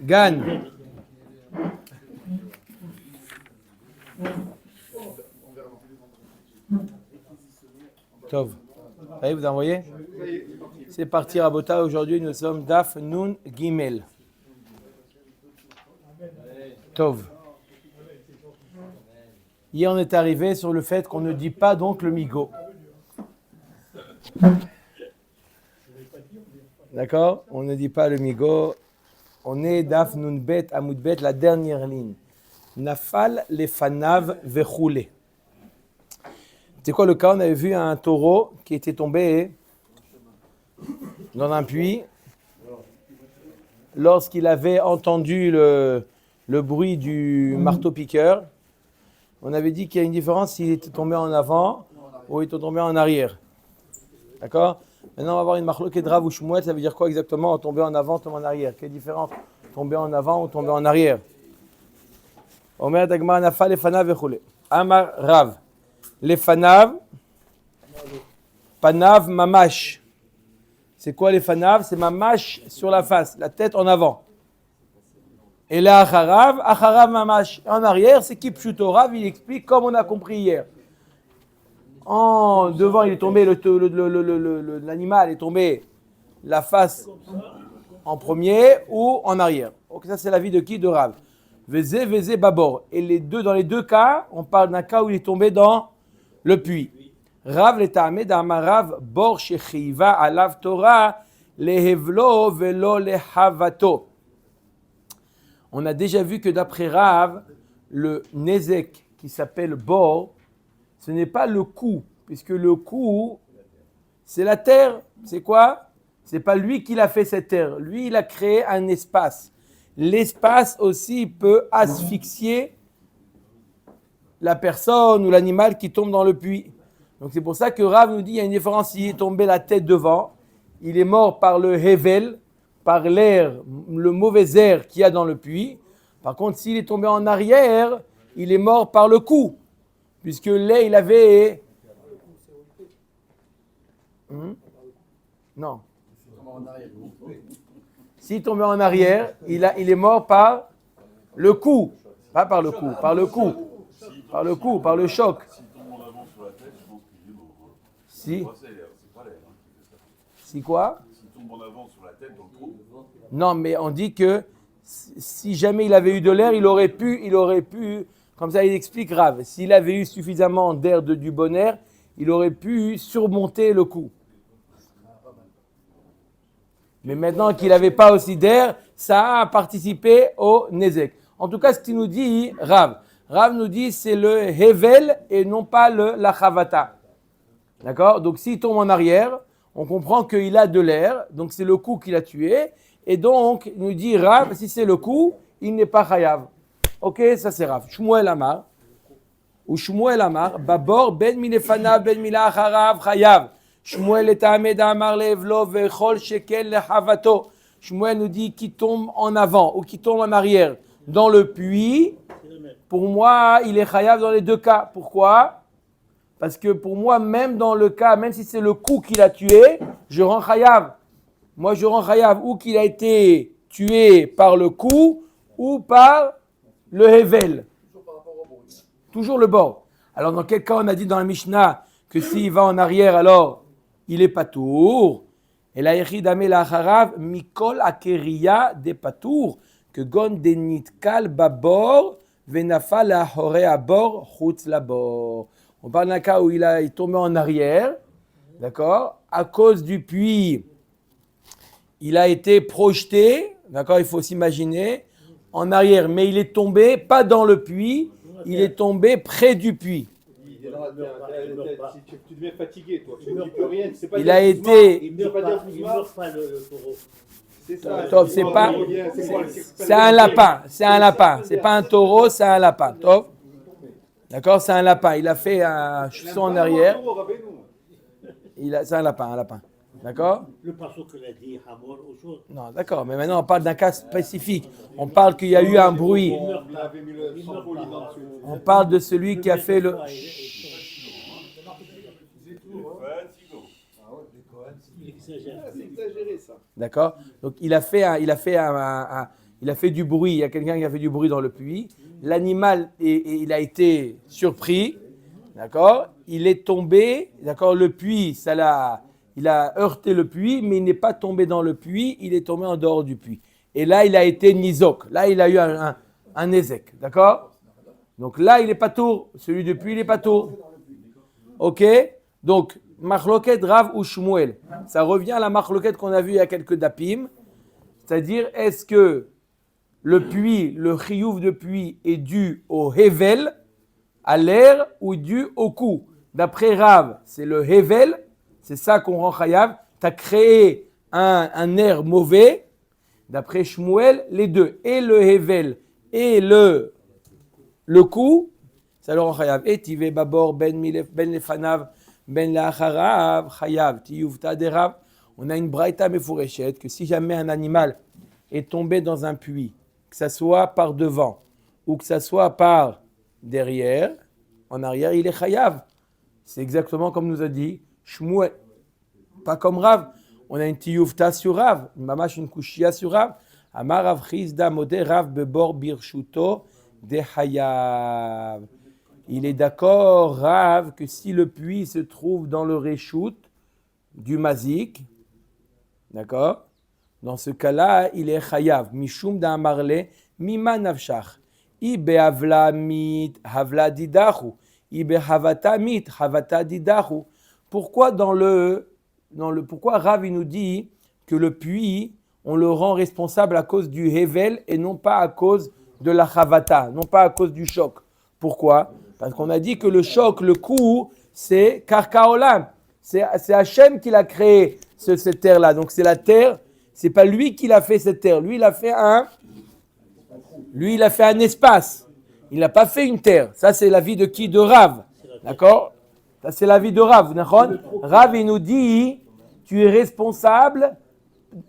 Gan. Tov. Allez, vous envoyez? C'est parti, Rabota. Aujourd'hui, nous sommes Daf Nun Gimel. Tov. Hier, on est arrivé sur le fait qu'on ne dit pas donc le migo. D'accord? On ne dit pas le migo. On est Daf Nun Bet Amud Bet, la dernière ligne. Nafal lefanav vechoule. C'est quoi le cas? On avait vu un taureau qui était tombé dans un puits. Lorsqu'il avait entendu le bruit du marteau-piqueur, on avait dit qu'il y a une différence s'il était tombé en avant ou il était tombé en arrière. D'accord? Maintenant, on va voir une marloquette Rav ou Shmuel. Ça veut dire quoi exactement? Tomber en avant, tomber en arrière. Quelle différence? Tomber en avant ou tomber en arrière? Omer Dagmar Nafal lefanav vechoule. Amar Rav. Lefanav, panav mamash. C'est quoi les fanav? C'est mamash sur la face, la tête en avant. Et là, acharav mamash. En arrière, c'est kipshuto. Rav, il explique comme on a compris hier. En devant, il est tombé, l'animal est tombé la face en premier ou en arrière. Donc ça, c'est l'avis de qui? De Rav. Veze babor. Et dans les deux cas, on parle d'un cas où il est tombé dans le puits. Rav letame d'amarav bor shechiva alav Torah lehevlo velo lehavato. On a déjà vu que d'après Rav, le nezek qui s'appelle bor, ce n'est pas le cou, puisque le cou, c'est la terre. C'est quoi? C'est pas lui qui l'a fait cette terre. Lui, il a créé un espace. L'espace aussi peut asphyxier la personne ou l'animal qui tombe dans le puits. Donc c'est pour ça que Rav nous dit qu'il y a une différence. S'il est tombé la tête devant, il est mort par le hevel, par l'air, le mauvais air qu'il y a dans le puits. Par contre, s'il est tombé en arrière, il est mort par le cou, puisque là, il avait... Non. S'il tombait en arrière, il est mort par le cou. Pas par le cou, par le cou. Par le coup, par le choc. Si. Si quoi? Non, mais on dit que si jamais il avait eu de l'air, il aurait pu, comme ça il explique Rav, s'il avait eu suffisamment d'air, du bon air, il aurait pu surmonter le coup. Mais maintenant qu'il n'avait pas aussi d'air, ça a participé au nezek. En tout cas, ce qu'il nous dit Rav nous dit c'est le hevel et non pas la chavata. D'accord? Donc s'il tombe en arrière, on comprend qu'il a de l'air, donc c'est le coup qui l'a tué. Et donc, il nous dit Rav, si c'est le coup, il n'est pas chayav. Ok, ça c'est Rav. Shmuel Amar. Ou Shmuel Amar, Babor ben milefanav ben mila acharav chayav. Shmuel et Ahmed Amar levlo vechol shekel lehavato. Shmuel nous dit qui tombe en avant ou qui tombe en arrière dans le puits. Pour moi, il est chayav dans les deux cas. Pourquoi? Parce que pour moi, même dans le cas, même si c'est le coup qui l'a tué, je rends chayav. Moi, je rends chayav ou qu'il a été tué par le coup ou par le hevel. Toujours le bord. Alors, dans quel cas on a dit dans la Mishnah que s'il va en arrière, alors il est patour. Et la yechid amé la harav mikol akeriya de patour que gon de nitkal babor. Venafal la hore abor chutz labor. On parle d'un cas où il est tombé en arrière, d'accord? À cause du puits, il a été projeté, d'accord? Il faut s'imaginer en arrière, mais il est tombé pas dans le puits, il est tombé près du puits. Tu deviens fatigué, toi. Tu ne dis plus rien. Il a été. Il ne meurt pas le taureau. Top, c'est un lapin, c'est pas un taureau, c'est un lapin. Top. D'accord, c'est un lapin. Il a fait un chuson en arrière. C'est un lapin. D'accord? Le pinceau que l'a dit Hamor ou chose. Non, d'accord, mais maintenant on parle d'un cas spécifique. On parle qu'il y a eu un bruit. On parle de celui qui a fait le. exagère. C'est exagéré ça. D'accord? Donc il a fait du bruit. Il y a quelqu'un qui a fait du bruit dans le puits. L'animal, il a été surpris. D'accord? Il est tombé. D'accord? Le puits, il a heurté le puits, mais il n'est pas tombé dans le puits. Il est tombé en dehors du puits. Et là, il a été nizok. Là, il a eu un ézek. D'accord? Donc là, il est pas tour. Celui du puits, il est pas tour. Ok? Donc, Machloket Rav ou Shmuel. Ça revient à la Machloket qu'on a vue il y a quelques dapim. C'est-à-dire, est-ce que le puits, le chiyuv de puits est dû au hevel, à l'air, ou dû au coup? D'après Rav, c'est le hevel, c'est ça qu'on rend chayav. Tu as créé un air mauvais. D'après Shmuel, les deux, et le hevel et le coup, ça le rend chayav. Et tive babor ben lefanav ben lacharav chayav tiyuvta derav. On a une braïta mefureshet que si jamais un animal est tombé dans un puits, que ça soit par devant ou que ça soit par derrière, en arrière, il est chayav. C'est exactement comme nous a dit Shmuel. Pas comme Rav. On a une tiyuvta sur Rav, mamash une kushia sur Rav. Amar Rav Chizda modé Rav bebor birshuto de hayav. Il est d'accord, Rav, que si le puits se trouve dans le reshout du mazik, d'accord, dans ce cas-là, il est chayav. Mishum da amarle mima nafshach. Ibe havla mit havla didachu. Ibe havata mit havata didachu. Pourquoi pourquoi Rav il nous dit que le puits, on le rend responsable à cause du hevel et non pas à cause de la chavata, non pas à cause du choc. Pourquoi? Parce qu'on a dit que le choc, le coup, c'est karkaolam. C'est Hachem qui l'a créé, cette terre-là. Donc c'est la terre, c'est pas lui qui l'a fait cette terre. Lui, il a fait un espace. Il n'a pas fait une terre. Ça, c'est l'avis de qui? De Rav. D'accord? Ça, c'est l'avis de Rav. Rav, il nous dit, tu es responsable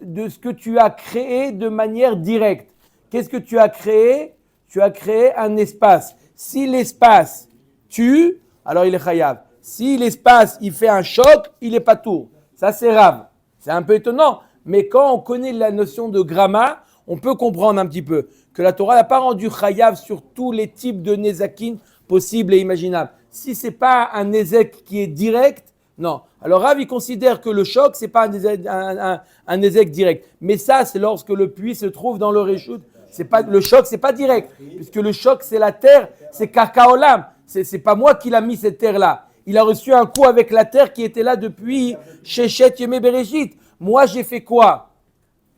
de ce que tu as créé de manière directe. Qu'est-ce que tu as créé? Tu as créé un espace. Si l'espace tue, alors il est chayav. Si l'espace, il fait un choc, il n'est pas tour. Ça, c'est Rav. C'est un peu étonnant. Mais quand on connaît la notion de gramma, on peut comprendre un petit peu que la Torah n'a pas rendu chayav sur tous les types de nezakin possibles et imaginables. Si ce n'est pas un nezek qui est direct, non. Alors Rav, il considère que le choc, ce n'est pas un nezek direct. Mais ça, c'est lorsque le puits se trouve dans le reshout. Le choc, ce n'est pas direct. Puisque le choc, c'est la terre, c'est kakaolam. Ce n'est pas moi qui l'a mis cette terre-là. Il a reçu un coup avec la terre qui était là depuis Shechet Yemé Bereshit. Moi, j'ai fait quoi?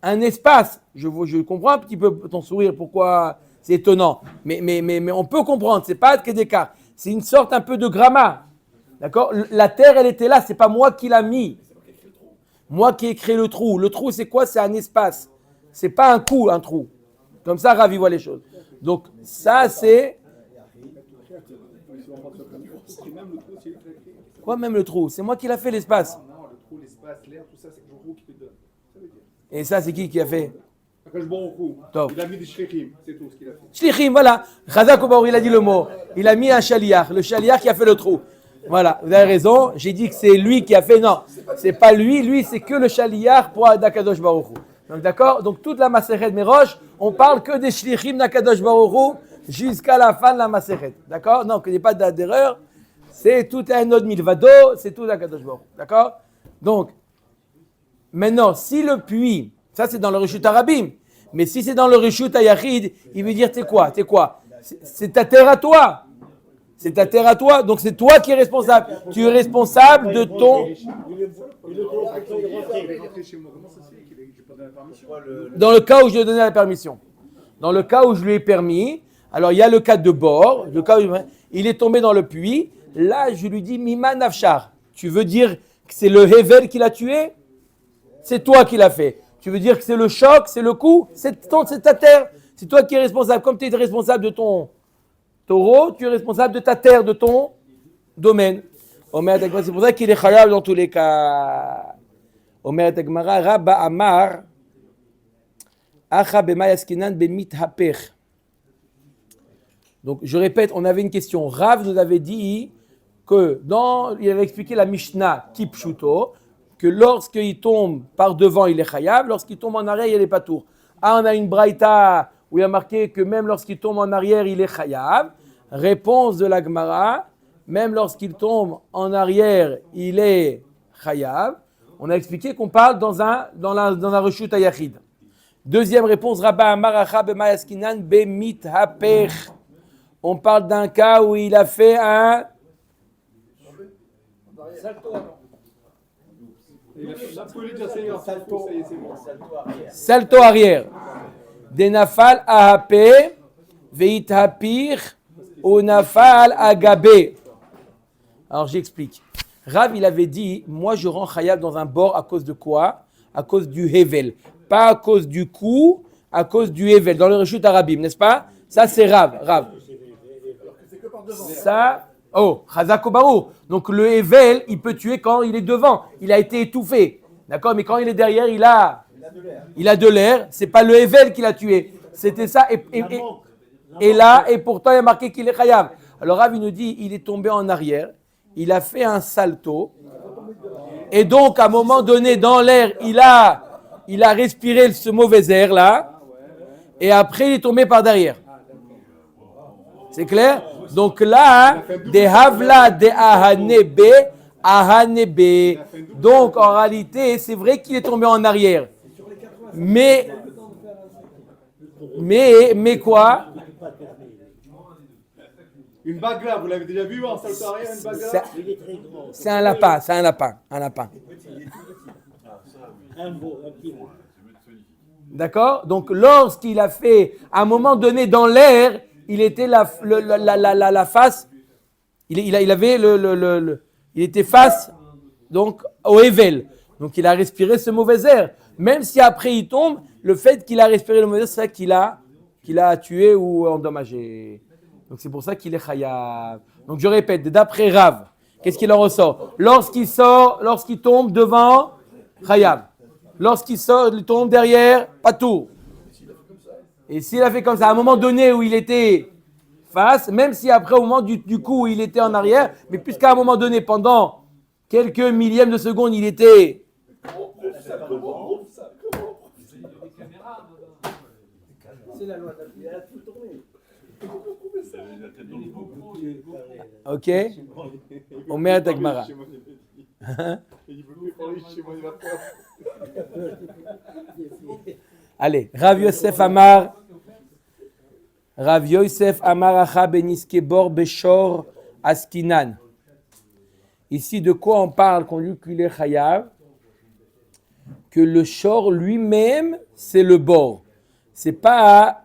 Un espace. Je comprends un petit peu ton sourire, pourquoi c'est étonnant. Mais on peut comprendre, ce n'est pas Kedekar. C'est une sorte un peu de gramma. D'accord? La terre, elle était là, ce n'est pas moi qui l'a mis. Moi qui ai créé le trou. Le trou, c'est quoi? C'est un espace. Ce n'est pas un coup, un trou. Comme ça, Rav, il voit les choses. Donc, ça, c'est... Quoi, même le trou? C'est moi qui l'a fait, l'espace. Non, le trou, l'espace, l'air, tout ça, c'est le trou qui te donne. Ça veut dire. Et ça, c'est qui a fait? Quand je bois au cou, Top. il a mis des shlichim, c'est tout ce qu'il a fait. Shlichim, voilà. Chazak Obaour, il a dit le mot. Il a mis un chaliar. Le chaliar qui a fait le trou. Voilà, vous avez raison. J'ai dit que c'est lui qui a fait. Non, c'est pas lui. Lui, c'est que le chaliar pour Dakadosh Baruch Hu. Donc, d'accord? Donc, toute la Maseret Merosh, on parle que des shlichim d'Akadosh Baruch Hu jusqu'à la fin de la Maseret. D'accord? Non, qu'il n'y ait pas d'erreur. C'est tout un autre milvado, c'est tout Akadosh Baruch Hu. D'accord? Donc, maintenant, si le puits, ça c'est dans le Rishut Arabim, mais si c'est dans le Rishut Ayachid, il veut dire t'es quoi? C'est ta terre à toi. C'est ta terre à toi, donc c'est toi qui es responsable. Tu es responsable de ton... Dans le cas où je lui ai donné la permission. Dans le cas où je lui ai permis, alors il y a le cas de bord, le cas où il est tombé dans le puits, là je lui dis Mima Nafshar. Tu veux dire que c'est le Hevel qui l'a tué? C'est toi qui l'as fait. Tu veux dire que c'est le choc, c'est le coup? C'est ta terre. C'est toi qui es responsable. Comme tu es responsable de ton taureau, tu es responsable de ta terre, de ton domaine. C'est pour ça qu'il est chayav dans tous les cas. Omer Tagmara, Rabba Amar, Acha bema yaskinan bemit hapech. Donc je répète, on avait une question. Rav nous avait dit il avait expliqué la Mishnah Kipshuto, que lorsqu'il tombe par devant, il est chayav, lorsqu'il tombe en arrière, il est patour. Ah, on a une braïta où il y a marqué que même lorsqu'il tombe en arrière, il est chayav. Réponse de la Gemara, même lorsqu'il tombe en arrière, il est chayav. On a expliqué qu'on parle dans la reshut hayachid. Deuxième réponse, Rabba Amaracha b'mayaskinan b'mit hapech. On parle d'un cas où il a fait un salto arrière. Denafal ahape veit hapir ou nafal agabe. Alors j'explique. Rav, il avait dit, moi je rends chayav dans un bord à cause de quoi? À cause du hevel. Pas à cause du coup, à cause du hevel. Dans le reshut arabim, n'est-ce pas? Ça c'est Rav. Ça, Chazak Obarou. Donc le hevel, il peut tuer quand il est devant. Il a été étouffé. D'accord? Mais quand il est derrière, il a de l'air. C'est pas le hevel qui l'a tué. C'était ça. Et là, et pourtant, il a marqué qu'il est chayav. Alors Rav, il nous dit, il est tombé en arrière. Il a fait un salto. Et donc, à un moment donné, dans l'air, il a respiré ce mauvais air là. Et après, il est tombé par derrière. C'est clair? Donc là, des havla, des ahanebe. Donc en réalité, c'est vrai qu'il est tombé en arrière. Mais quoi? Une bague vous l'avez déjà vu, un salto arrière, une bague C'est un lapin. Un petit mot. D'accord? Donc lorsqu'il a fait, à un moment donné dans l'air, il était la face, il était face donc au Evel. Donc il a respiré ce mauvais air. Même si après il tombe, le fait qu'il a respiré le mauvais air, c'est ça qu'il a tué ou endommagé. Donc c'est pour ça qu'il est chayav. Donc je répète, d'après Rav, qu'est-ce qu'il en ressort? Lorsqu'il tombe devant, chayav. Lorsqu'il tombe derrière, patour. Et s'il a fait comme ça, à un moment donné où il était face, même si après au moment du coup il était en arrière, mais puisqu'à un moment donné, pendant quelques millièmes de seconde, il était... C'est la loi de la tout tourné. Ok? On met à Tagmara. Allez, Rav Yosef Amar Acha Beniske Bor Beshor Askinan. Ici, de quoi on parle quand on dit qu'il est chayav? Que le shor lui-même, c'est le bord. C'est pas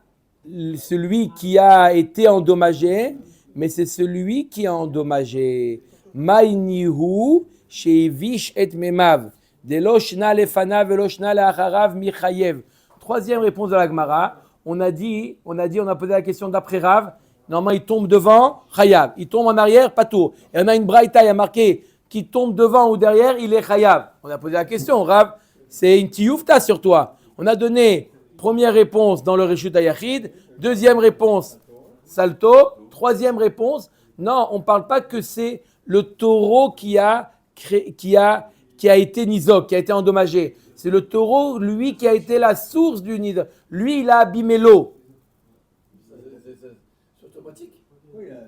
celui qui a été endommagé, mais c'est celui qui a endommagé. Maïnihu shevish et memav. Delo shna lefanav velo shna leacharav michayev. Troisième réponse de la Gemara. On a posé la question d'après Rav. Normalement, il tombe devant, chayav. Il tombe en arrière, patour. Et on a une braïta, il y a marqué qu'il tombe devant ou derrière, il est chayav. On a posé la question, Rav, c'est une tioufta sur toi. On a donné première réponse dans le reshut hayachid, deuxième réponse, salto, troisième réponse, non, on ne parle pas que c'est le taureau qui a été nizok, qui a été endommagé. C'est le taureau, lui, qui a été la source du nizok. Lui, il a abîmé l'eau.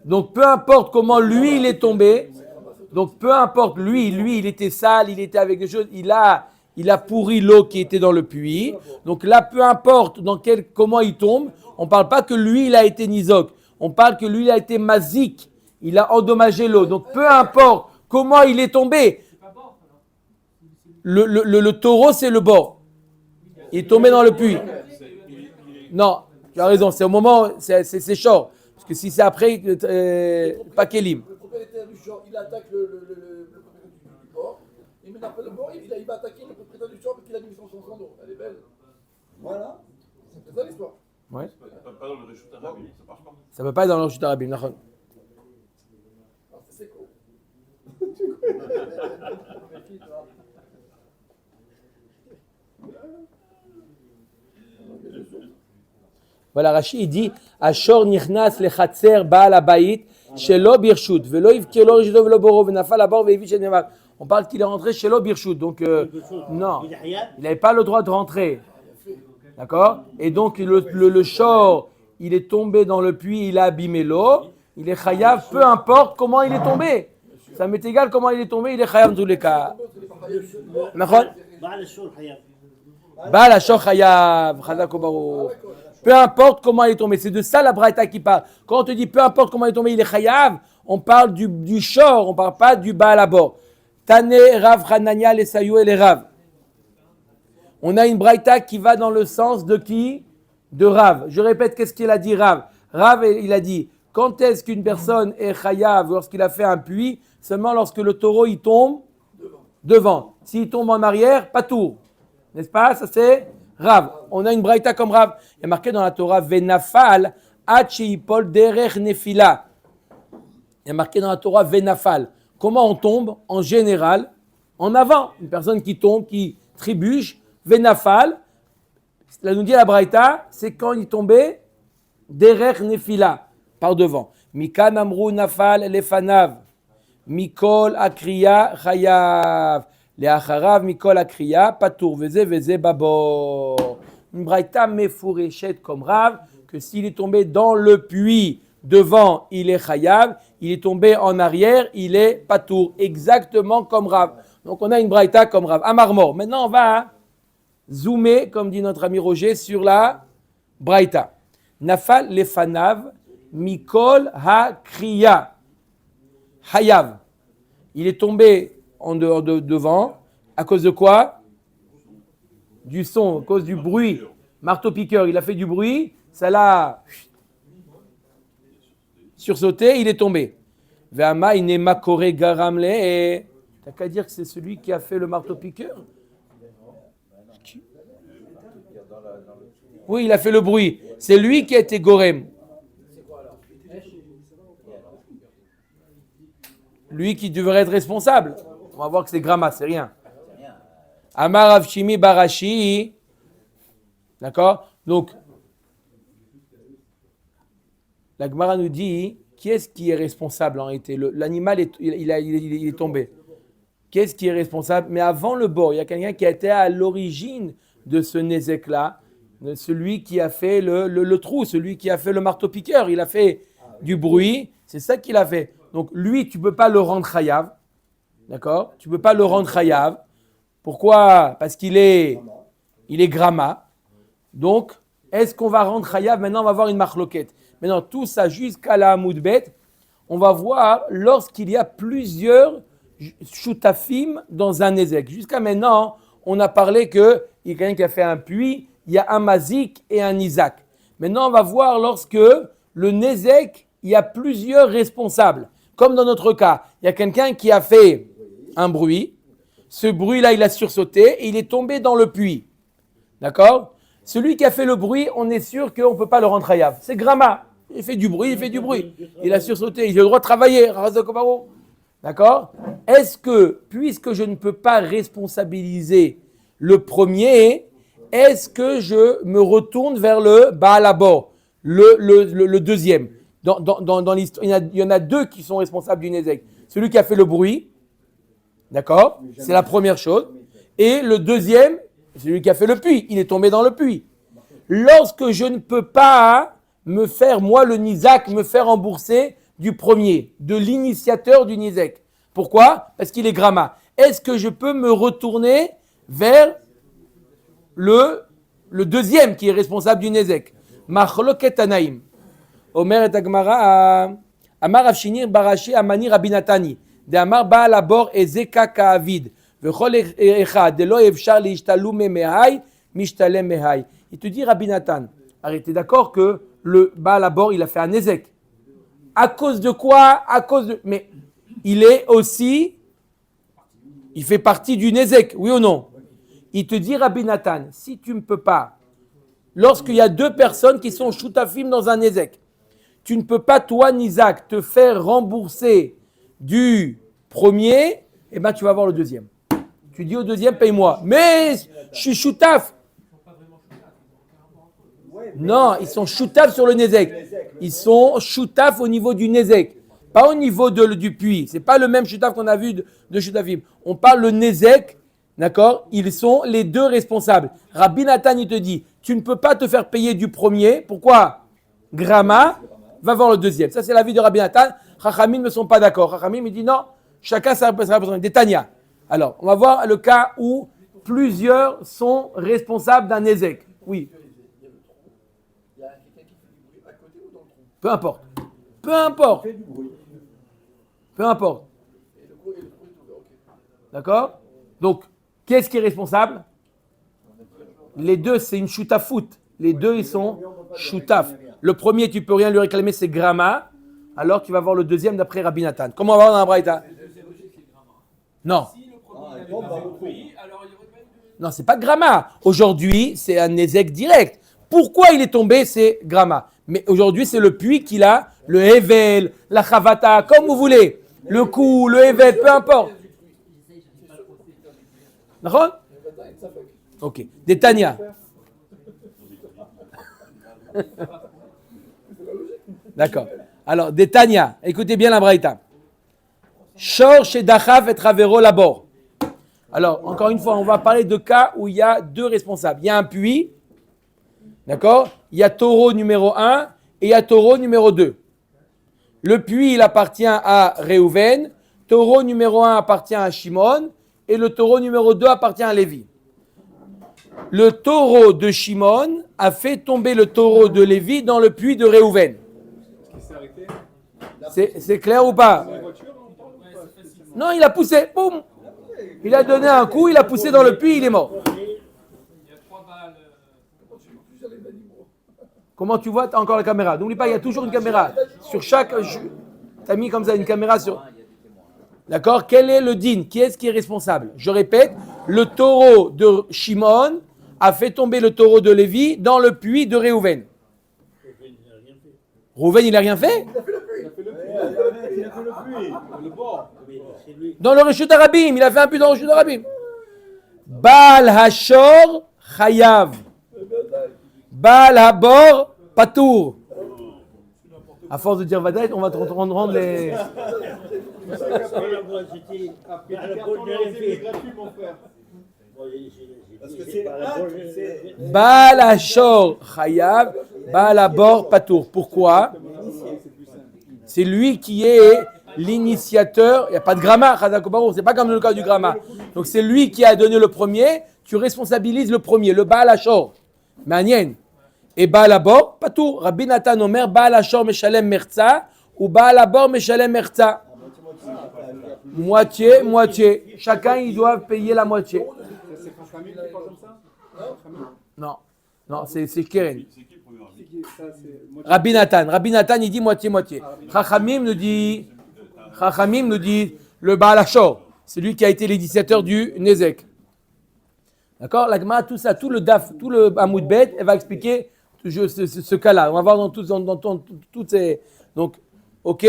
Donc, peu importe comment lui, il est tombé. Donc, peu importe, lui, il était sale, il était avec des choses. Il a pourri l'eau qui était dans le puits. Donc là, peu importe comment il tombe, on ne parle pas que lui, il a été nizok. On parle que lui, il a été mazik. Il a endommagé l'eau. Donc, peu importe comment il est tombé. Le taureau, c'est le bord. Il est tombé dans le puits. Non, tu as raison. C'est au moment, c'est short. Parce que si c'est après, pas Kélim. Le propriétaire du short, il attaque le propriétaire du bord. Il met après le bord, il va attaquer le propriétaire du short parce qu'il a mis son d'eau. Elle est belle. Voilà. C'est ça l'histoire. Ouais. Ça ne peut pas dans le reshut arabim, ça marche pas. Ça ne peut pas être dans le reshut arabim. Alors c'est quoi? Voilà, Rashi, il dit Ashor nichnas lechatzer baal habayit shelo birshut velo yivke lo rishito velo boro venafal abor ve'evish et nevav. On parle qu'il est rentré chez l'Obirchut. Donc, non, Il est rien. il n'avait pas le droit de rentrer. D'accord? Et donc, le shor, il est tombé dans le puits, il a abîmé l'eau. Il est chayav, peu importe comment il est tombé. Ça m'est égal comment il est tombé, il est chayav dans tous les cas. D'accord? بعد الشهور حياة. Baal hashor chayav, chazak ubaruch. Peu importe comment il est tombé. C'est de ça la braïta qui parle. Quand on te dit peu importe comment il est tombé, il est chayav, on parle du shor, on ne parle pas du baal abor. Tane, Rav, Hanania, les Sayou et les Rav. On a une braïta qui va dans le sens de qui? De Rav. Je répète, qu'est-ce qu'il a dit Rav? Rav, il a dit, quand est-ce qu'une personne est chayav lorsqu'il a fait un puits? Seulement lorsque le taureau, il tombe devant. S'il tombe en arrière, pas tour. N'est-ce pas? Ça c'est Rav. On a une braïta comme Rav. Il y a marqué dans la Torah, Venafal, Hacheipol derech nefila. Il y a marqué dans la Torah, Venafal. Comment on tombe? En général, en avant. Une personne qui tombe, qui trébuche, Venafal. Là, nous dit la braïta, c'est quand il tombait derech nefila, par devant. Mikan amru nafal lefanav. Mikol akriya chayav. Leacharav mikol akriya patour veze babor. Une braïta mefureshet comme Rav, que s'il est tombé dans le puits devant, il est chayav. Il est tombé en arrière, il est patour. Exactement comme Rav. Donc on a une braïta comme Rav. Amarmor. Maintenant on va zoomer, comme dit notre ami Roger, sur la braïta. Nafal lefanav mikol ha-kriya. Hayav. Il est tombé en dehors devant. À cause de quoi? Du son, à cause du bruit. Marteau-piqueur, il a fait du bruit. Ça l'a sursauté, il est tombé. Ve'ama inema kore garamle. Et t'as qu'à dire que c'est celui qui a fait le marteau-piqueur? Oui, il a fait le bruit. C'est lui qui a été gorem. Lui qui devrait être responsable. On va voir que c'est gramma, c'est rien. Amar Avshimi Barashi. D'accord? Donc, la Gemara nous dit, qui est-ce qui est responsable en réalité? L'animal, il est tombé. Qui est-ce qui est responsable? Mais avant le bord, il y a quelqu'un qui a été à l'origine de ce nézek-là. Celui qui a fait le trou, celui qui a fait le marteau-piqueur. Il a fait du bruit. C'est ça qu'il a fait. Donc, lui, tu ne peux pas le rendre chayav. D'accord? Tu ne peux pas le rendre chayav. Pourquoi? Parce qu'il est gramma. Donc, est-ce qu'on va rendre chayav? Maintenant, on va voir une marloquette. Maintenant, tout ça jusqu'à la Hamoudbet, on va voir lorsqu'il y a plusieurs shutafim dans un nézek. Jusqu'à maintenant, on a parlé qu'il y a quelqu'un qui a fait un puits, il y a un mazik et un Isaac. Maintenant, on va voir lorsque le nézek, il y a plusieurs responsables. Comme dans notre cas, il y a quelqu'un qui a fait un bruit. Ce bruit-là, il a sursauté et il est tombé dans le puits. D'accord? Celui qui a fait le bruit, on est sûr qu'on ne peut pas le rendre chayav. C'est gramma. Il fait du bruit, il fait du bruit. Il a sursauté, il a le droit de travailler. D'accord? Est-ce que, puisque je ne peux pas responsabiliser le premier, est-ce que je me retourne vers le Baal Abor, le deuxième? Dans l'histoire, il y en a deux qui sont responsables du Nézek. Celui qui a fait le bruit, d'accord? C'est la première chose. Et le deuxième, c'est celui qui a fait le puits. Il est tombé dans le puits. Lorsque je ne peux pas me faire, moi le Nizak, me faire rembourser du premier, de l'initiateur du Nizek. Pourquoi? Parce qu'il est gramma. Est-ce que je peux me retourner vers le deuxième qui est responsable du Nizek? Machloket Anaim. Omer et Agmara, Amar Avshinir Barashi Amani Rabinatani, de Amar Baal Abor Ezeka Kaavid, Vechol Echad, de Lo Evshar Lishtalu Mehai, Mishtalem Mehai. Il te dit Rabinatan, arrêtez d'accord que le Baal Abor, il a fait un Ezek. À cause de quoi? Mais il est aussi, il fait partie du Nezek, oui ou non? Il te dit Rabbi Nathan, si tu ne peux pas, lorsqu'il y a deux personnes qui sont shutafim dans un Nezek, tu ne peux pas, toi, Nizak, te faire rembourser du premier, eh bien tu vas voir le deuxième. Tu dis au deuxième, paye-moi. Mais je suis shutaf. Non, ils sont shutaf sur le Nezek. Ils sont shutaf au niveau du Nezek. Pas au niveau du puits. C'est pas le même shutaf qu'on a vu de shutafim. On parle le nezek, d'accord? Ils sont les deux responsables. Rabbi Nathan, il te dit, tu ne peux pas te faire payer du premier. Pourquoi? Grama va voir le deuxième. Ça, c'est l'avis de Rabbi Nathan. Chachamim ne sont pas d'accord. Chachamim, il dit non, chacun sa responsabilité. Des Tanya. Alors, on va voir le cas où plusieurs sont responsables d'un nezek. Oui. Il y a quelqu'un qui fait du bruit à côté ou dans le trou? Peu importe. Peu importe. Peu importe. Et le trou est ouvert, ok. D'accord? Donc, qu'est-ce qui est responsable? Les deux, c'est une shutafout. Les deux, ils sont shutaf. Le premier, tu peux rien lui réclamer, c'est Grama. Alors, tu vas voir le deuxième d'après Rabbi Nathan. Comment on va voir dans la Braïta? Non. Non, c'est pas Grama. Aujourd'hui, c'est un Nézek direct. Pourquoi il est tombé? C'est Grama. Mais aujourd'hui, c'est le puits qu'il a, le Hevel, la Chavata, comme vous voulez. Le coup, le Hevel, peu importe. D'accord? Ok. Des Tanya. D'accord. Alors, des Tanya. Écoutez bien la Braïta. Shor chez Dachav et Travero Labor. Alors, encore une fois, on va parler de cas où il y a deux responsables. Il y a un puits, d'accord? Il y a taureau numéro 1 et il y a taureau numéro 2. Le puits, il appartient à Réhouven. Taureau numéro 1 appartient à Shimon. Et le taureau numéro 2 appartient à Lévi. Le taureau de Shimon a fait tomber le taureau de Lévi dans le puits de Réhouven. C'est clair ou pas? Non, il a poussé. Boum! Il a donné un coup, il a poussé dans le puits, il est mort. Comment tu vois? Tu as encore la caméra. N'oublie pas, il y a toujours une caméra. Sur chaque... Tu as mis comme ça une caméra sur... D'accord? Quel est le din? Qui est-ce qui est responsable? Je répète, le taureau de Shimon a fait tomber le taureau de Lévi dans le puits de Réhouven. Réhouven, il n'a rien fait? Dans le Reshut Harabim, il a fait un puits dans le Reshut Harabim. Baal Hashor Chayav. Baal Habor Patour. À force de dire Vadaït, on va te rendre les... Baal Hashor Chayav, Baal Habor Patour. Pourquoi? C'est lui qui est l'initiateur. Il n'y a pas de gramma, c'est pas comme le cas du gramma. Donc c'est lui qui a donné le premier. Tu responsabilises le premier, le Baal Hashor. Manien. Et Baal Habor, Patour. Rabbi Nathan Omer, Baal Hashor Meshalem Merza ou Baal Habor Meshalem Merza. Moitié, moitié. Chacun, il doit payer la moitié. Non, non, c'est Keren. Rabbi Nathan, il dit moitié-moitié. Chachamim nous dit le Baal Hashor. C'est lui qui a été l'initiateur du Nezek. D'accord? La Gemara, tout ça, tout le Daf, tout le Hamoud Bet, elle va expliquer ce cas-là. On va voir dans toutes ces... Donc, ok?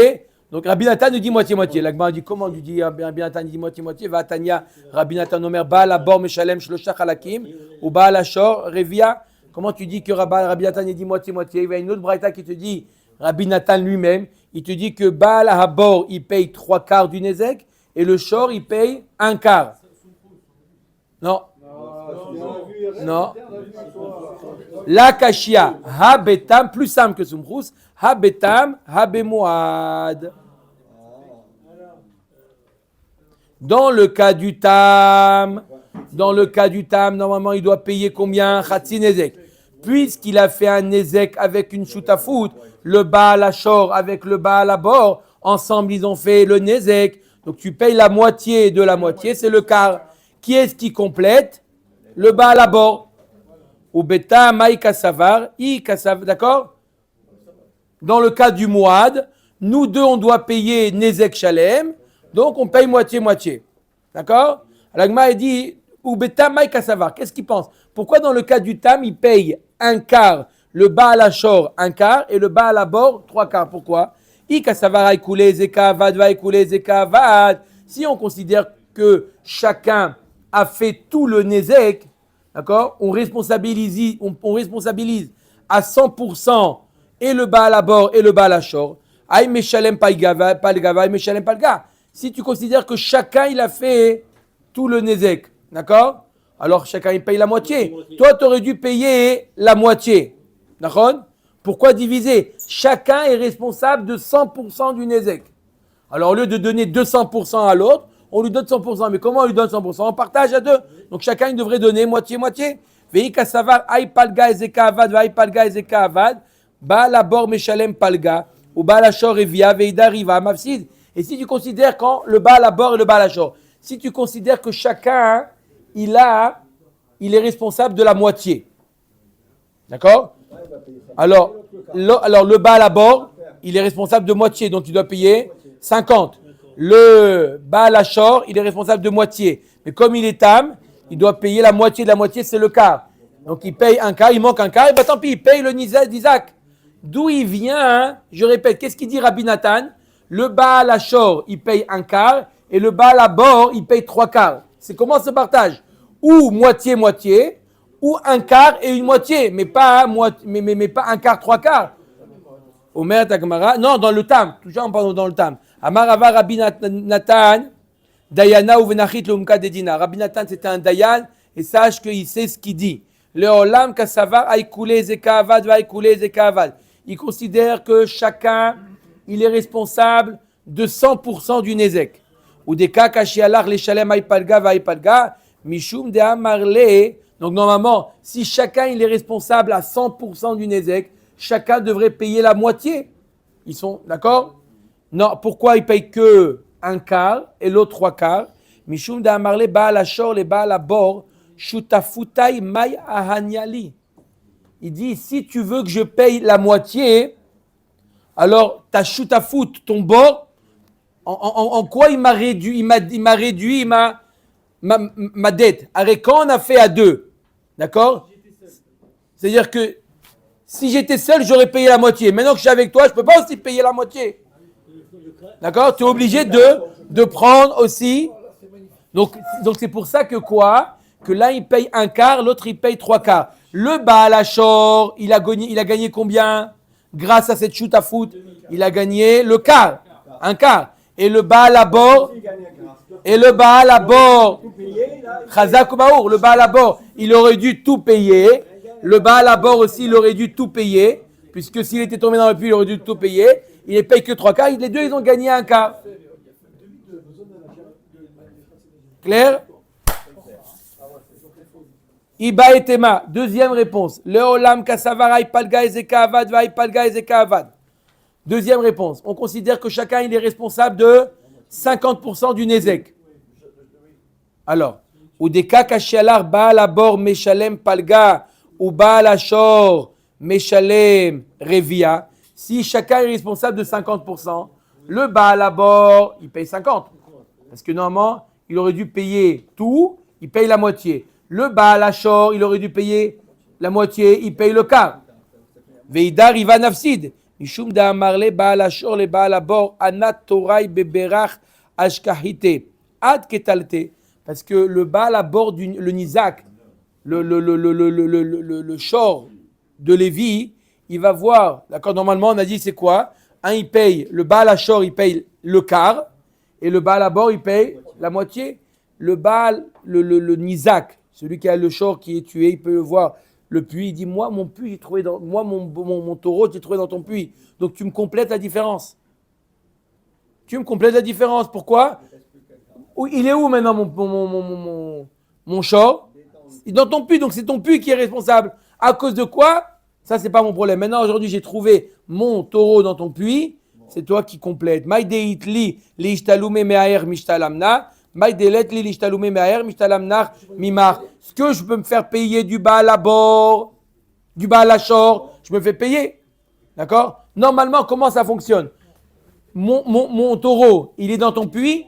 Donc, Rabbi Nathan nous dit moitié-moitié. La Gemara dit comment? Il dit Rabbi Nathan dit moitié-moitié. Va Tanya, Rabbi Nathan Omer, Baal Habor Meshalem Shlosha Chalakim, ou Baal Hashor, Revia. Comment tu dis que Rabbi Nathan dit moitié-moitié? Il y a une autre braïta qui te dit, Rabbi Nathan lui-même, il te dit que Baal Habor, il paye 3/4 du Nezek, et le Shor, il paye 1/4. Non. Non. La Kashia, Habetam, plus simple que Sumchus, Habetam, Habemoad. Dans le cas du Tam, normalement, il doit payer combien? Chatzi Nezek. Puisqu'il a fait un Nezek avec une Shutafout, le Baal Hashor avec le Baal Habor, ensemble, ils ont fait le Nezek. Donc, tu payes la moitié de la moitié, c'est le quart. Qui est-ce qui complète? Le Baal Habor. Ou Beta Maï Kassavar, I Kassavar, d'accord? Dans le cas du Mouad, nous deux, on doit payer Nezek Shalem, donc on paye moitié-moitié. D'accord? L'Agma dit, ou Beta Maï Kassavar, qu'est-ce qu'il pense? Pourquoi dans le cas du Tam, il paye 1/4, le Baal Hashor 1/4 et le Baal Habor 3/4? Pourquoi? I Kassavar a écoulé Zekavad, va écouler Zekavad. Si on considère que chacun a fait tout le Nezek, d'accord? On responsabilise à 100% et le Baal Habor et le Baal Hashor. Aïe meshalem palga, aïe meshalem palga. Si tu considères que chacun il a fait tout le nezek, d'accord? Alors chacun il paye la moitié. Toi tu aurais dû payer la moitié, d'accord? Pourquoi diviser? Chacun est responsable de 100% du nezek. Alors au lieu de donner 200% à l'autre, on lui donne 100%. Mais comment on lui donne 100%? On partage à deux. Donc chacun il devrait donner moitié-moitié. Veika savar aïe palga ezeka avad, aïe palga ezeka avad, ba la bor meshalem palga. Ou Baal Hachor Revia, Veida Riva, Mafsid. Et si tu considères quand le Baal Habor et le Baal Hachor, si tu considères que chacun, il est responsable de la moitié. D'accord? Alors le Baal Habor, il est responsable de moitié, donc il doit payer 50. Le Baal Hachor, il est responsable de moitié. Mais comme il est Tam, il doit payer la moitié de la moitié, c'est le quart. Donc il paye un quart, il manque un quart, et bien tant pis, il paye le Nizad d'Isaac. D'où il vient, je répète, qu'est-ce qu'il dit Rabbi Nathan? Le Baal Hachor, il paye un quart, et le Baal Habor, il paye trois quarts. C'est comment ce partage? Ou moitié-moitié, ou un quart et une moitié, mais pas un quart, trois quarts. Omer Tagmara, non, dans le Tam, toujours en parlant dans le Tam. Amarava Rabbi Nathan, Dayana ou Venachit Lumka Dedina. Rabbi Nathan, c'était un Dayan, et sache qu'il sait ce qu'il dit. Le Olam Kassavar Aïkoulé Zekavad va Aïkoulé Zekavad. Il considère que chacun, il est responsable de 100% du nezek. Ou des cas kashialar les shalem aïpalga va aïpalga, mishum de amarle. Donc normalement, si chacun il est responsable à 100% du nezek, chacun devrait payer la moitié. Ils sont d'accord? Non, pourquoi ils payent que un quart et l'autre trois quarts? Mishum de amarle baal hachor le baal habor shutafutai mai ahanyali. Il dit, si tu veux que je paye la moitié, alors ta shutafut, ton bord, en quoi il m'a réduit, ma dette. Alors quand on a fait à deux, d'accord? C'est-à-dire que si j'étais seul, j'aurais payé la moitié. Maintenant que je suis avec toi, je ne peux pas aussi payer la moitié. D'accord? Tu es obligé de prendre aussi. Donc c'est pour ça que quoi? Que l'un il paye un quart, l'autre il paye trois quarts. Le Baal Hachor, il a gagné combien? Grâce à cette shoot à foot, il a gagné le quart, un quart. Et le Baal Habor, Chazak Ubaour, le Baal Habor, il aurait dû tout payer. Le Baal Habor aussi, il aurait dû tout payer, puisque s'il était tombé dans le puits, il aurait dû tout payer. Il ne paye que trois quarts. Les deux, ils ont gagné un quart. Clair? Iba et Tema, deuxième réponse. Le Olam Kasavara Ipalga Ezeka Avad va Ipalga Ezeka Avad. Deuxième réponse. On considère que chacun il est responsable de 50% du Nezek. Alors, ou des cas kashialar Baal Habor Meshalem Palga ou Baal Hachor Meshalem Revia. Si chacun est responsable de 50%, le Baal Habor il paye 50%. Parce que normalement, il aurait dû payer tout, il paye la moitié. Le Baal Hachor, il aurait dû payer la moitié, il paye le quart. Veidar Iva Nafsid. Mishum da Amarle Baal Hachor le Baal Habor Anat Torai Beberach Ashkahite. Ad Ketalte. Parce que le Baal Habor, le Nizak, le Shor de Lévi, il va voir. D'accord, normalement, on a dit c'est quoi? Un, il paye, le Baal Hachor, il paye le quart, et le Baal Habor, il paye la moitié. Le Baal, le Nizak, celui qui a le shor qui est tué, il peut le voir. Le puits, il dit, moi, mon puits, j'ai trouvé dans, moi, mon taureau, j'ai trouvé dans ton puits. Donc, tu me complètes la différence. Pourquoi? Il est où maintenant mon shor? Il est dans ton puits, donc c'est ton puits qui est responsable. À cause de quoi? Ça, c'est pas mon problème. Maintenant, aujourd'hui, j'ai trouvé mon taureau dans ton puits. C'est toi qui complètes. Maïdeit li ishtalume me'aher mishtalamna. Ce que je peux me faire payer du Baal Habor, du Baal Hachor, je me fais payer. D'accord? Normalement, comment ça fonctionne? Mon taureau, il est dans ton puits.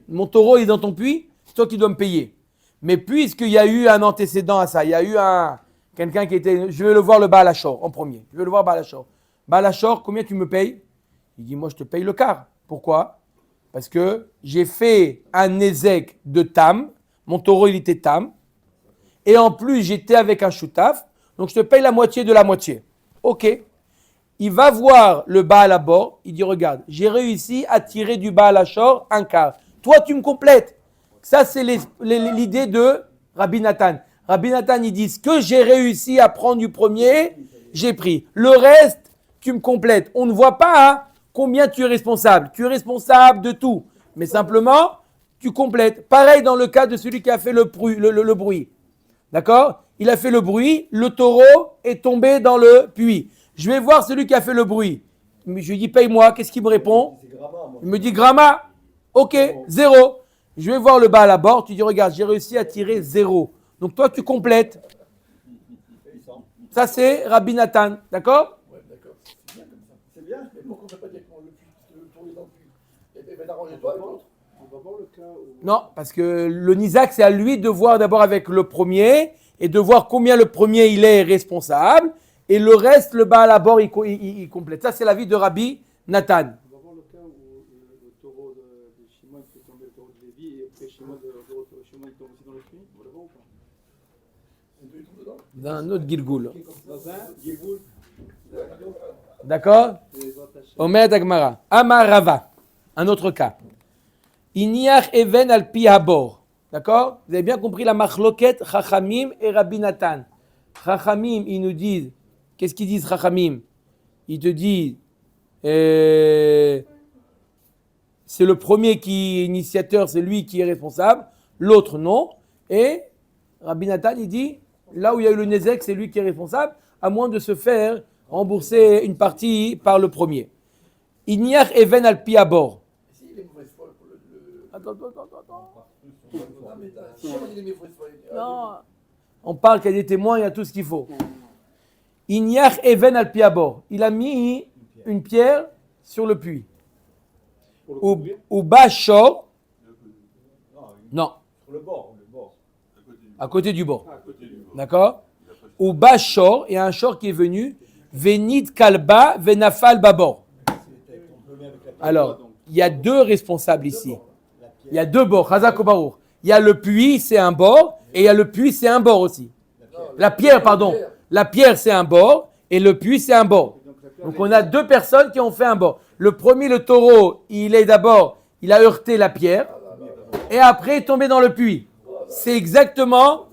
Mon taureau, il est dans ton puits. C'est toi qui dois me payer. Mais puisqu'il y a eu un antécédent à ça, il y a eu quelqu'un qui était... Je veux le voir le Baal Hachor en premier. Je veux le voir Baal Hachor. Baal Hachor, combien tu me payes? Il dit, moi, je te paye le quart. Pourquoi? Parce que j'ai fait un nezek de Tam. Mon taureau, il était Tam. Et en plus, j'étais avec un choutaf. Donc, je te paye la moitié de la moitié. OK. il va voir le Baal à bord, il dit regarde, j'ai réussi à tirer du Baal à Shor un quart. Toi, tu me complètes. Ça, c'est l'idée de Rabbi Nathan. Rabbi Nathan, il dit ce que j'ai réussi à prendre du premier, j'ai pris. Le reste, tu me complètes. On ne voit pas hein, combien tu es responsable. Tu es responsable de tout. Mais simplement, tu complètes. Pareil dans le cas de celui qui a fait le bruit. D'accord? Il a fait le bruit, le taureau est tombé dans le puits. Je vais voir celui qui a fait le bruit. Je lui dis, paye-moi. Qu'est-ce qu'il me répond? Il me dit, Gramma. Ok, 0. Je vais voir le Baal à bord. Tu dis, regarde, j'ai réussi à tirer 0. Donc toi, tu complètes. Ça, c'est Rabbi Nathan. D'accord? Ouais, d'accord. C'est bien comme ça. C'est bien. Mais pourquoi on ne fait pas directement le puits? Parce que le tour est dans le puits. Et bien, arrange-toi et l'autre. On va voir le cas où... Non, parce que le Nizak, c'est à lui de voir d'abord avec le premier et de voir combien le premier il est responsable. Et le reste, le Baal à bord, il complète. Ça, c'est l'avis de Rabbi Nathan. On va voir le cas où le taureau de Shimon fait tomber le taureau de Lévi et après Shimon il tombe aussi dans le puits. On va le voir ou pas? Et tu trouves dedans? Dans un autre Gilgoul. Dans un Gilgoul. D'accord? Omer Dagmara. Amar Rava. Un autre cas. Iniach even al pi habor. D'accord? Vous avez bien compris la machloket Chachamim et Rabbi Nathan. Chachamim, ils nous disent, qu'est-ce qu'ils disent Chachamim? Ils te disent, c'est le premier qui est initiateur, c'est lui qui est responsable, l'autre non. Et Rabbi Nathan, il dit, là où il y a eu le Nezek, c'est lui qui est responsable, à moins de se faire rembourser une partie par le premier. Iniach even al pi habor. Si, il est mauvaise foi pour le... Attends. Non, mais si il est mauvaise foi, Non. On parle qu'il y a des témoins, il y a tout ce qu'il faut. Ignach even al piabor. Il a mis une pierre sur le puits. Ou bashor. Non. Sur le bord. À côté du bord. D'accord? Ou bashor, il y a un shor qui est venu. Venit kalba venafal babor. Alors, il y a deux responsables ici. Il y a deux bords. Chazak Baruch. Il y a le puits, c'est un bord. Et il y a le puits, c'est un bord aussi. La pierre, pardon. La pierre, c'est un bord. Et le puits, c'est un bord. Donc, on a deux personnes qui ont fait un bord. Le premier, le taureau, il a heurté la pierre. Et après, il est tombé dans le puits. C'est exactement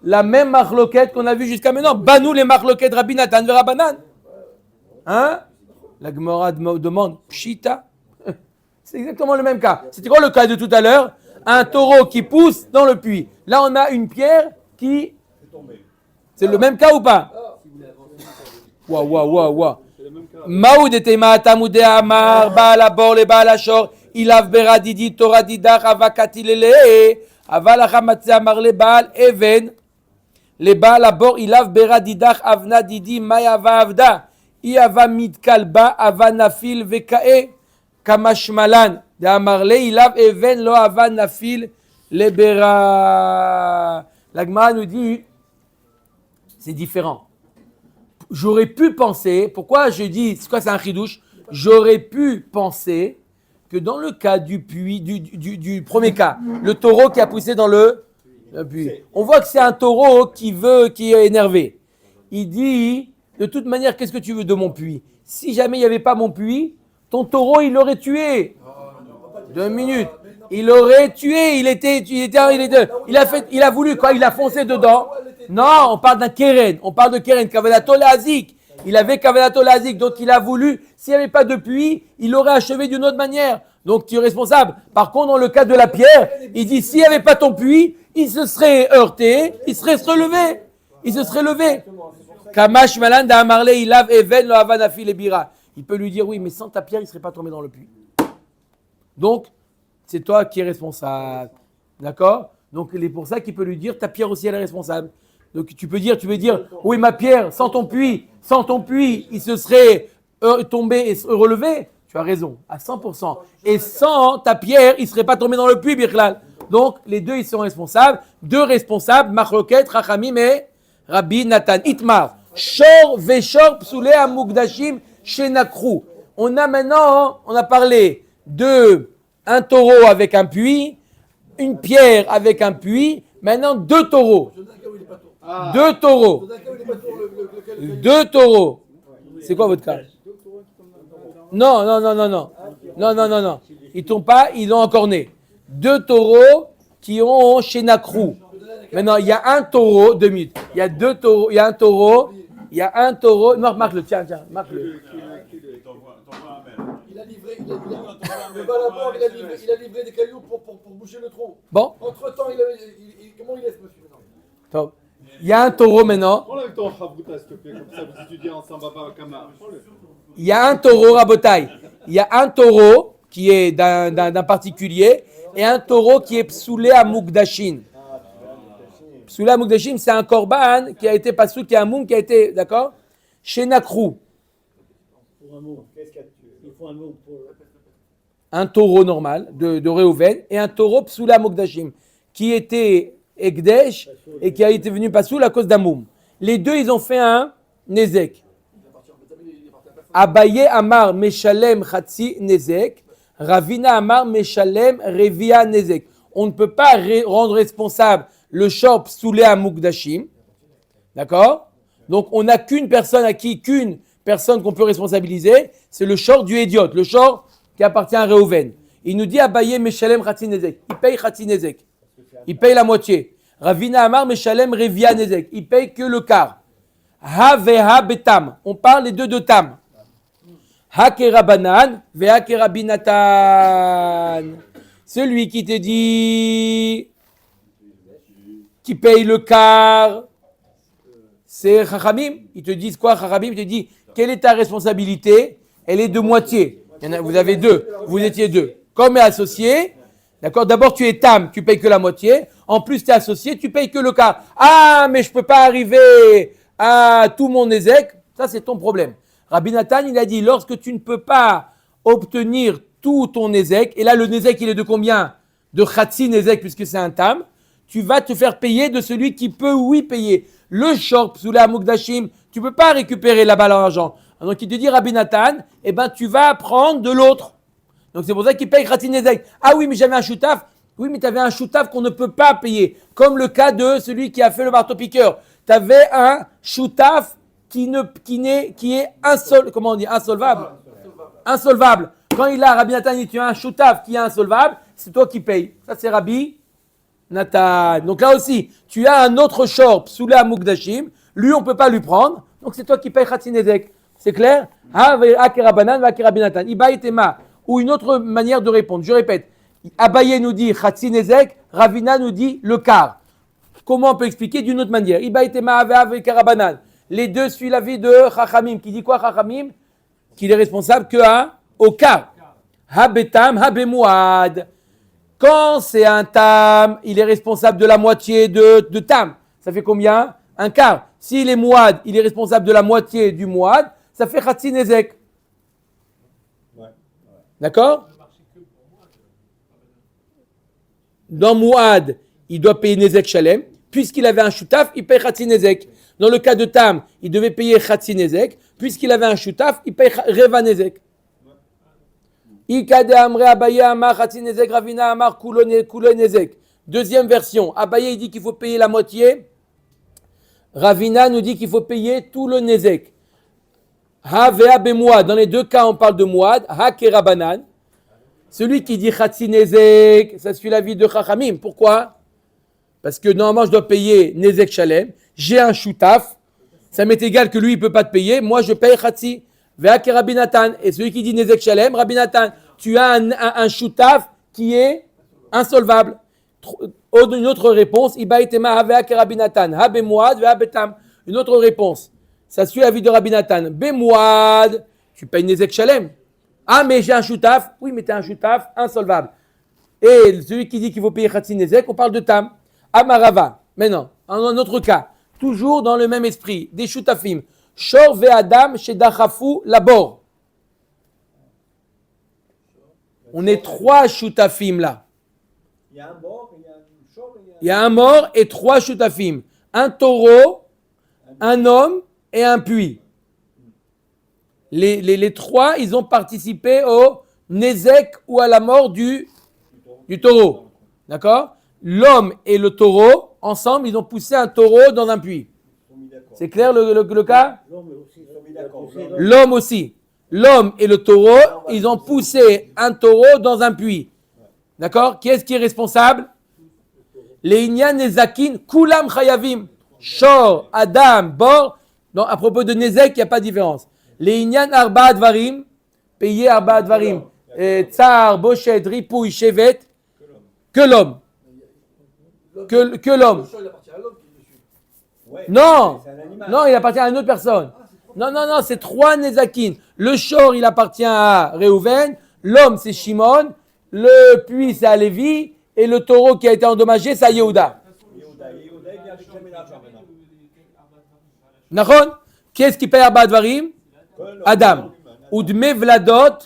la même marloquette qu'on a vue jusqu'à maintenant. Banou les marloquettes Rabbi Nathan Vera Banan. Hein? La Gemara demande, Pshita. C'est exactement le même cas. C'était quoi le cas de tout à l'heure? Un taureau qui pousse dans le puits. Là, on a une pierre qui... C'est le même cas ou pas? Waouh. Maoud était ma'atamoudé amar, baal abor le baal ashor, ilav beradidi, torah didach, avakati lele, avalachamatze amar le baal, even, le baal abor, ilav beradidach, avna didi, mayava avda, iava mitkalba, avanafil vekae, kamashmalan. D'Amarle, ilav even lo avan nafil lebera. La Gemara nous dit, c'est différent. J'aurais pu penser, pourquoi je dis, c'est quoi, c'est un chidouche? J'aurais pu penser que dans le cas du puits, du premier cas, le taureau qui a poussé dans le puits, on voit que c'est un taureau qui est énervé. Il dit, de toute manière, qu'est-ce que tu veux de mon puits? Si jamais il n'y avait pas mon puits, ton taureau, il l'aurait tué. 2 minutes. Il aurait tué. Il a voulu quoi? Il a foncé dedans. Non, on parle d'un keren. On parle de keren. Kavelato lazik. Il avait kavelato lazik. Donc il a voulu. S'il n'y avait pas de puits, il aurait achevé d'une autre manière. Donc tu es responsable. Par contre, dans le cas de la pierre, il dit s'il n'y avait pas ton puits, il se serait heurté. Il serait relevé. Il se serait levé. Kamash malan da amarle ilav even lo avanafi le bira. Il peut lui dire oui, mais sans ta pierre, il ne serait pas tombé dans le puits. Donc, c'est toi qui es responsable. D'accord? Donc, c'est pour ça qu'il peut lui dire ta pierre aussi, elle est responsable. Donc, tu peux dire, oui, ma pierre, sans ton puits, il se serait tombé et relevé. Tu as raison, à 100%. Et sans ta pierre, il ne serait pas tombé dans le puits, Birklal. Donc, les deux, ils sont responsables. Deux responsables, Machloket, Rachamim et Rabbi Nathan. Itmar, Shor veshor psoulé amugdashim shenakrou. On a parlé de un taureau avec un puits, une pierre avec un puits, maintenant 2 taureaux. 2 taureaux. 2 taureaux. C'est quoi votre cas? Non, non, non, non, non. Non, non, non, non. Ils tombent pas, ils ont encore né. 2 taureaux qui ont chez Nakrou. Maintenant, il y a un taureau, 2 minutes. Il y a 2 taureaux, il y a un taureau. Il y a un taureau. Marque-le, tiens, marque-le. T'envoies un mail. Il a livré, le balabord, il a livré des cailloux pour boucher le trou. Bon, Entre-temps, comment il laisse, monsieur, maintenant? top. Il y a un taureau maintenant. Prends avec ton Chavruta, s'il te plaît, comme ça vous étudiez ensemble, Baba Kama. Il y a un taureau, Rabotai. Il y a un taureau qui est d'un particulier et un taureau qui est psoulé à Mukdashin. Psoulé à Mukdashin, c'est un korban qui a été passou, qui est un moum qui a été, d'accord, chez Nakrou. Pour un mot, qu'est-ce qu'il y a? Il faut un mot pour. Un taureau normal de Réhouven et un taureau psoulé à Mukdashim qui était Ekdesh et qui a été venu passoul à cause d'un moum. Les deux, ils ont fait un Nezek. Abaye Amar Meshalem Khatsi Nezek. Ravina Amar Meshalem Revia Nezek. On ne peut pas rendre responsable le shor psoulé à Mukdashim. D'accord? Donc, on n'a qu'une personne qu'on peut responsabiliser, c'est le shor du Hédiot, le shor qui appartient à Réhouven. Il nous dit Abaye Meshalem Khatsi Nezek. Il paye Khatsi Nezek. Il paye la moitié. Ravina Amar Meshalem Revia Nezek. Il paye que le quart. Ha veha betam. On parle les deux de tam. Ha kerabanan veha kerabinatan. Celui qui te dit qui paye le quart, c'est Chachamim. Ils te disent quoi, Chachamim? Ils te disent quelle est ta responsabilité? Elle est de moitié. Vous avez deux. Vous étiez deux. Comme associé, d'accord? D'abord, tu es tam, tu payes que la moitié. En plus, tu es associé, tu payes que le quart. Ah, mais je ne peux pas arriver à tout mon Nézek. Ça, c'est ton problème. Rabbi Nathan, il a dit, lorsque tu ne peux pas obtenir tout ton Nézek, et là, le Nézek, il est de combien? De Khatsi Nézek, puisque c'est un tam, tu vas te faire payer de celui qui peut, oui, payer. Le shor, psoula, mukdashim, tu ne peux pas récupérer là-bas l'argent. Donc, il te dit, Rabbi Nathan, eh ben, tu vas prendre de l'autre. Donc, c'est pour ça qu'il paye Khatsi Nézek. Ah oui, mais j'avais un shoutaf. Oui, mais tu avais un shoutaf qu'on ne peut pas payer. Comme le cas de celui qui a fait le marteau-piqueur. Tu avais un shoutaf qui est insolvable. Insolvable. Quand il a, Rabbi Nathan, il dit, tu as un shoutaf qui est insolvable, c'est toi qui payes. Ça, c'est Rabbi Nathan. Donc là aussi, tu as un autre shor, psoulé à Mukdashim. Lui, on ne peut pas lui prendre. Donc, c'est toi qui payes Khatsi Nezek. C'est clair? Ou une autre manière de répondre. Je répète. Abaye nous dit Khatsi Nezek. Ravina nous dit le quart. Comment on peut expliquer d'une autre manière? Les deux suivent l'avis de Chachamim. Qui dit quoi, Chachamim? Qu'il est responsable au quart. Habetam, habemouad. Quand c'est un tam, il est responsable de la moitié de tam. Ça fait combien? Un quart. S'il est mouad, il est responsable de la moitié du mouad. Ça fait Khatsi Nezek. Ouais. D'accord? Dans mouad, il doit payer Nezek Shalem. Puisqu'il avait un shoutaf, il paye Khatsi Nezek. Dans le cas de tam, il devait payer Khatsi Nezek. Puisqu'il avait un shoutaf, il paye Reva Nezek. Deuxième version. Abaye il dit qu'il faut payer la moitié. Ravina nous dit qu'il faut payer tout le Nezek. Ha vea bemouad. Dans les deux cas, on parle de mouad. Ha kerabanan. Celui qui dit Khatsi Nezek, ça suit l'avis de Chachamim. Pourquoi? Parce que normalement, je dois payer Nezek Shalem. J'ai un shoutaf. Ça m'est égal que lui, il ne peut pas te payer. Moi, je paye Khatsi. Ve'ake Rabbi Nathan. Et celui qui dit Nezek Shalem, Rabbi Nathan, tu as un shoutaf qui est insolvable. Une autre réponse, Ibaïtema Ve'ake Rabbi Nathan. Ha bemouad ve'a betam. Une autre réponse. Ça suit l'avis de Rabbi Nathan. Bemouad, tu payes Nezek Shalem. Ah, mais j'ai un shoutaf. Oui, mais tu as un shoutaf insolvable. Et celui qui dit qu'il faut payer Khatsi Nezek, on parle de tam. Amarava. Maintenant, un autre cas. Toujours dans le même esprit. Des shoutafim. Shor ve'adam shedachafu labor. On est 3 shoutafim là. Il y a un mort, il y a un shor, Il y a un mort et 3 shoutafim. Un taureau, un homme et un puits. Les 3, ils ont participé au Nezek ou à la mort du taureau. D'accord? L'homme et le taureau, ensemble, ils ont poussé un taureau dans un puits. C'est clair le cas? L'homme aussi, ils sont mis d'accord. L'homme aussi. l'homme et le taureau, ils ont poussé un taureau dans un puits. D'accord? Qui est-ce qui est responsable? Les Inyan Nezakin, Kulam Chayavim. Shor, Adam, Bor. Donc, à propos de Nezek, il n'y a pas de différence. Les Inyan Arba Advarim, payé Arba Advarim. Tsar, Bochet, Ripouille, Shevet, que l'homme. Que l'homme. Le chat, il appartient à l'homme qui est dessus. Ouais, Non, c'est un animal. non, il appartient à une autre personne. Non, c'est 3 Nezakin. Le Shor, il appartient à Réhouven. L'homme, c'est Shimon. Le puits, c'est à Lévi. Et le taureau qui a été endommagé, c'est à Yehuda. Yehuda, il vient avec la ménage maintenant. Nachon? Qu'est-ce qui paye Arba Advarim? Adam. Ou Dme Vladot.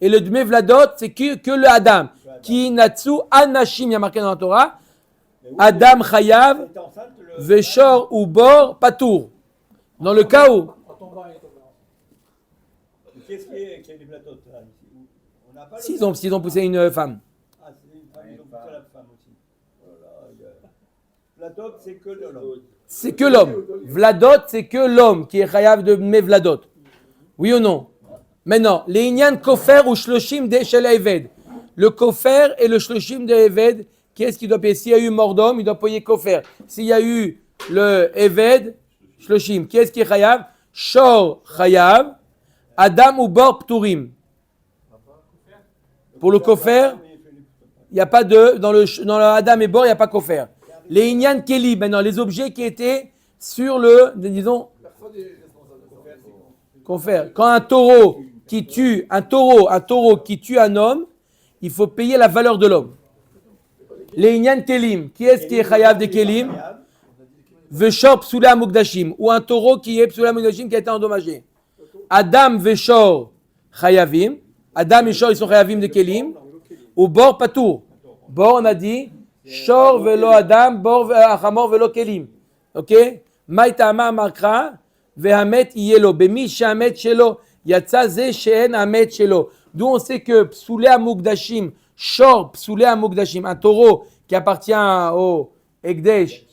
Et le Dme Vladot, c'est que le Adam. Ki Natsu Anashim, il y a marqué dans la Torah. Adam Chayav, Veshor ou Bor, Patour. Dans le cas où. Qu'est-ce qui est les plateaux là, ici? On n'a pas le- S'ils ont poussé une femme. Ah, c'est une femme, ils ont poussé la femme aussi. Voilà, plateau, c'est que de l'homme. C'est que l'homme. Vladot, c'est que l'homme qui est Chayav de Dme Vladot. Oui ou non? Maintenant, les Inyan Kofer ou Shloshim de Shel Eved. Le Kofer et le Shloshim de Eved, qu'est-ce qu'il doit payer? S'il y a eu Mordom, il doit payer Kofer. S'il y a eu le Eved, Shloshim, qu'est-ce qui est Chayav? Shor Chayav, Adam ou Bor Pturim. Pour le Kofer, il n'y a pas de. Dans le Adam et Bor, il n'y a pas Kofer. Les Inyan Keli, maintenant, les objets qui étaient sur le. Disons. Personne n'est responsable. Kofer. Quand un taureau qui tue un taureau qui tue un homme, il faut payer la valeur de l'homme. Les Inyan Kelim, qui est-ce qui est Chayav des Kelim? Veshor Psula Mukdashim, ou un taureau qui est Psula Mukdashim qui a été endommagé. Adam Veshor Chayavim, Adam et Shor ils sont Chayavim de Kelim, ou Bor Patour. Bor on a dit, Shor Velo Adam, Bor Achamor Velo Kelim. Ok? Maïtama Makra, Vehamet Yelo, Bemi Shamet Shelo, Yatsa Ze Sheen Hamet Shelo. D'où on sait que Psula Mukdashim, Shor Psula Mukdashim, un taureau qui appartient au Ekdesh,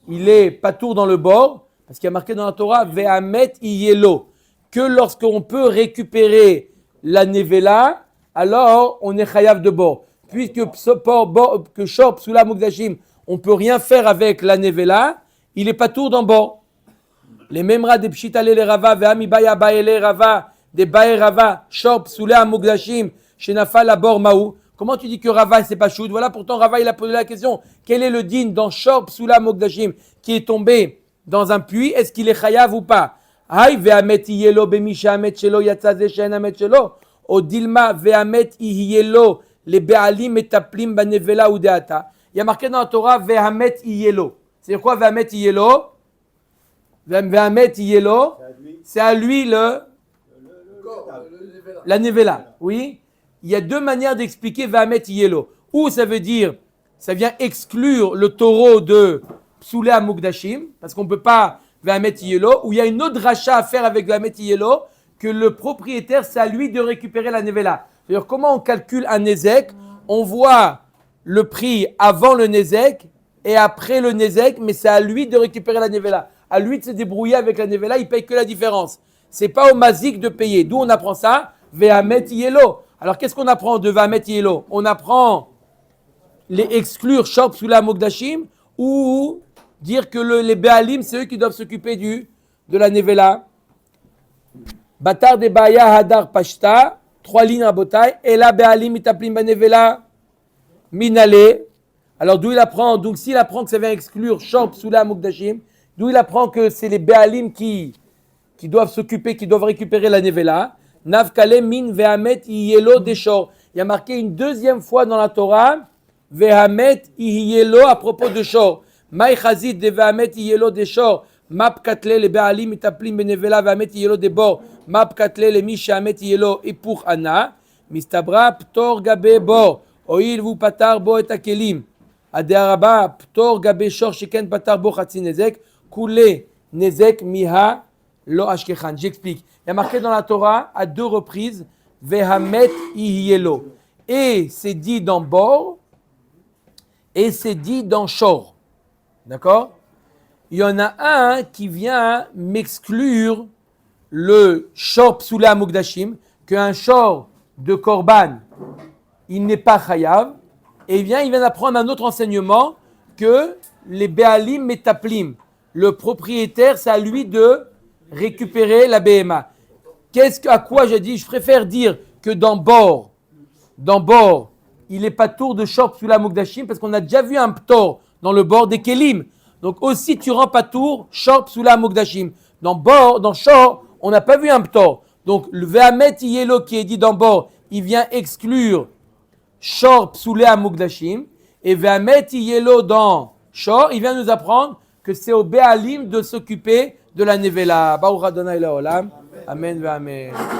il est patour dans le bord, parce qu'il y a marqué dans la Torah, Vehamet Yelo, que lorsqu'on peut récupérer la nevela, alors on est chayav de bord. Puisque que Shor Psula Mukdashim, on ne peut rien faire avec la nevela, il est patour dans le bord. Les memra des pshitale les rava, ve'ami baya baele rava, des bae rava, Shor Psula Mukdashim, shenafa la bor maou. Comment tu dis que Rava c'est pas choud? Voilà, pourtant Rava il a posé la question. Quel est le din dans Shor Psula Mukdashim qui est tombé dans un puits? Est-ce qu'il est chayav ou pas? Hay ve'amet yelo bemisha amet shelo yatsa ze she'en amet shelo. O dilma ve'amet yelo les be'alim metaplim banevela ou deata. Il y a marqué dans la Torah ve'amet yelo. C'est quoi ve'amet yelo? Ve'amet yelo, c'est à lui la nevela. Oui. Il y a deux manières d'expliquer Vahamet Yelo. Ou ça veut dire, ça vient exclure le taureau de Psoulé à Mukdashim, parce qu'on ne peut pas Vahamet Yelo. Ou il y a une autre rachat à faire avec Vahamet Yelo, que le propriétaire, c'est à lui de récupérer la nevela. C'est-à-dire, comment on calcule un Nézek? On voit le prix avant le Nézek et après le Nézek, mais c'est à lui de récupérer la nevela. À lui de se débrouiller avec la nevela, il ne paye que la différence. Ce n'est pas au Mazik de payer. D'où on apprend ça? Vahamet Yelo. Alors, qu'est-ce qu'on apprend de Vahamet Yelo? On apprend les exclure Shor Psula Mukdashim ou dire que les Béalim, c'est eux qui doivent s'occuper de la Nevela. Batar de Baya Hadar Pashta, 3 lignes à Botaï, et la Béalim itaplim Banevela Minale. Alors, d'où il apprend? Donc, s'il apprend que ça vient exclure Shor Psula Mukdashim, d'où il apprend que c'est les Béalim qui doivent s'occuper, qui doivent récupérer la Nevela. Navkale min vehamet yelo deshor. Il y a marqué une deuxième fois dans la Torah vehamet yelo à propos de shor. Mai chazit de vehamet yelo deshor. Map katle le bealim itaplim benevela vehamet yelo debor. Map katle le mishamet yelo et pour ana. Mistabra ptor gabe bor. Oil vous patar bo et akelim. Adearaba ptor gabe shor sheken patar bo chatsi nezek. Kule nezek miha lo ashkechan. J'explique. Il y a marqué dans la Torah à 2 reprises Vehamet Ihielo. Et c'est dit dans Bor et c'est dit dans Shor. D'accord? Il y en a un qui vient m'exclure le shor psoulé à Mukdashim, qu'un shor de korban, il n'est pas chayav, et bien il vient d'apprendre un autre enseignement que les Béalim Metaplim, le propriétaire, c'est à lui de récupérer la BMA. À quoi j'ai dit? Je préfère dire que dans Bor, il n'est pas tour de shor psoulé à Mukdashim, parce qu'on a déjà vu un ptor dans le bord des Kelim. Donc aussi, tu rends pas tour shor psoulé à Mukdashim. Dans shor, on n'a pas vu un ptor. Donc le Ve'amet Yelo qui est dit dans bord, il vient exclure shor psoulé à Mukdashim. Et Ve'amet Yelo dans shor, il vient nous apprendre que c'est au Béalim de s'occuper de la Nevela. Baruch Adonai Le'olam. Amen ve'amen.